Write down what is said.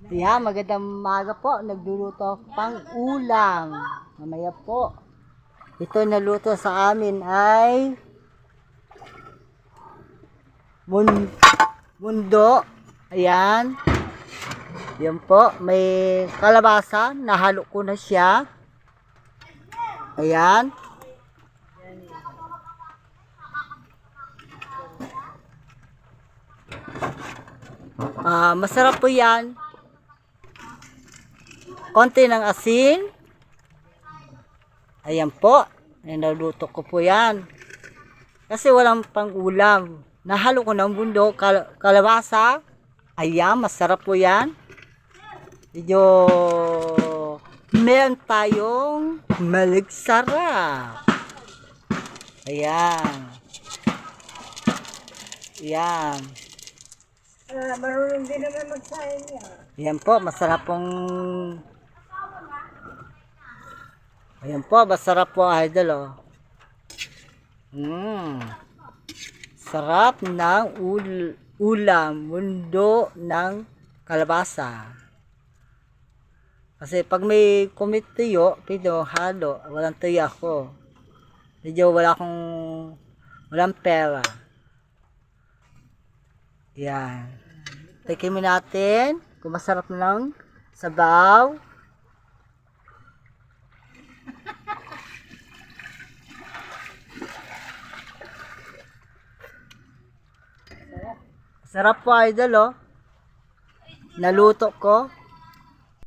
Ayan, magandang umaga po. Nagluluto ako pang ulam. Mamaya po. Ito naluto sa amin ay mundo. Ayan. Yan po. May kalabasa. Nahalo ko na siya. Ayan. Masarap po yan. Konti ng asin. Ayan po. Naluto ko po yan. Kasi walang pang ulam. Nahalo ko ng bundo, kalabasa. Ayan, masarap po yan. Medyo meron tayong maligsarap. Ayan. Ayan. Marunong din naman magsahin niya. Ayan po, masarap pong... Ayan po, masarap po idol oh. Sarap ng ulam, mundo ng kalabasa. Kasi pag may kumitiyo, halo, walang tuyo ako. Medyo walang pera. Yan. Tikimin natin kung masarap ng sabaw. Sarap po idol oh. Naluto ko.